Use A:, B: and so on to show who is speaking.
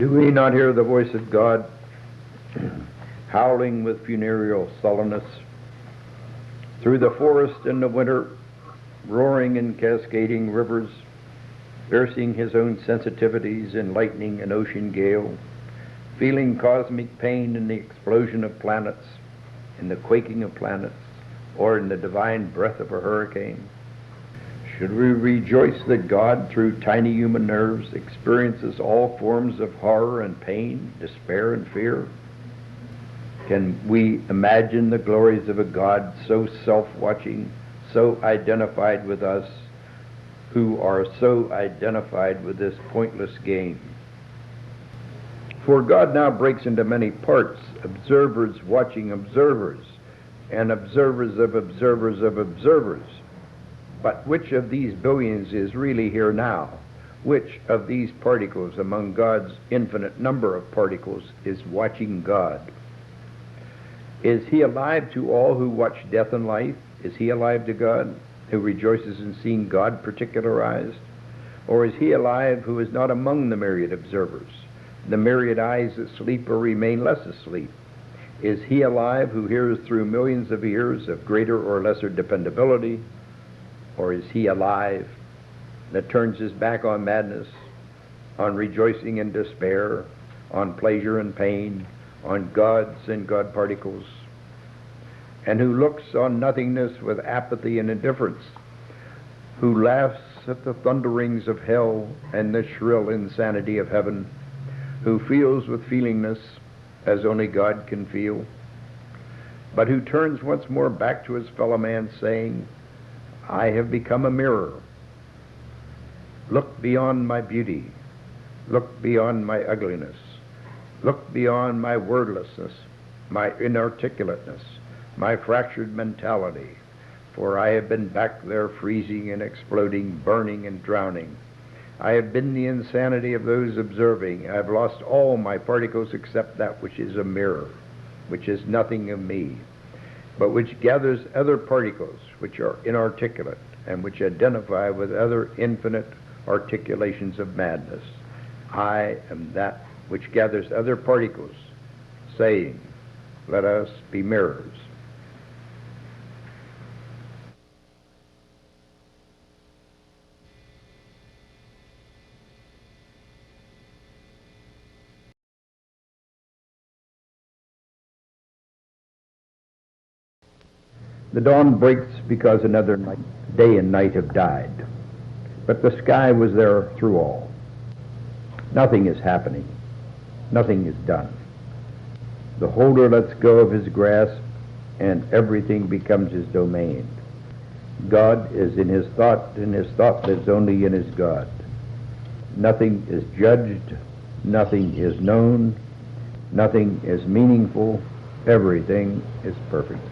A: Do we not hear the voice of God howling with funereal sullenness through the forest in the winter, roaring in cascading rivers, piercing his own sensitivities in lightning and ocean gale, feeling cosmic pain in the explosion of planets, in the quaking of planets, or in the divine breath of a hurricane? Should we rejoice that God, through tiny human nerves, experiences all forms of horror and pain, despair and fear? Can we imagine the glories of a God so self-watching, so identified with us, who are so identified with this pointless game? For God now breaks into many parts, observers watching observers, and observers of observers of observers. But which of these billions is really here now? Which of these particles among God's infinite number of particles is watching God? Is he alive to all who watch death and life? Is he alive to God, who rejoices in seeing God particularized? Or is he alive who is not among the myriad observers, the myriad eyes that sleep or remain less asleep? Is he alive who hears through millions of ears of greater or lesser dependability? Or is he alive that turns his back on madness, on rejoicing and despair, on pleasure and pain, on gods and God particles, and who looks on nothingness with apathy and indifference, who laughs at the thunderings of hell and the shrill insanity of heaven, who feels with feelingness as only God can feel, but who turns once more back to his fellow man, saying, I have become a mirror. Look beyond my beauty. Look beyond my ugliness. Look beyond my wordlessness, my inarticulateness, my fractured mentality, for I have been back there freezing and exploding, burning and drowning. I have been the insanity of those observing. I have lost all my particles except that which is a mirror, which is nothing of me, but which gathers other particles which are inarticulate and which identify with other infinite articulations of madness. I am that which gathers other particles, saying, let us be mirrors. The dawn breaks because another day and night have died. But the sky was there through all. Nothing is happening. Nothing is done. The holder lets go of his grasp, and everything becomes his domain. God is in his thought, and his thought lives only in his God. Nothing is judged. Nothing is known. Nothing is meaningful. Everything is perfect.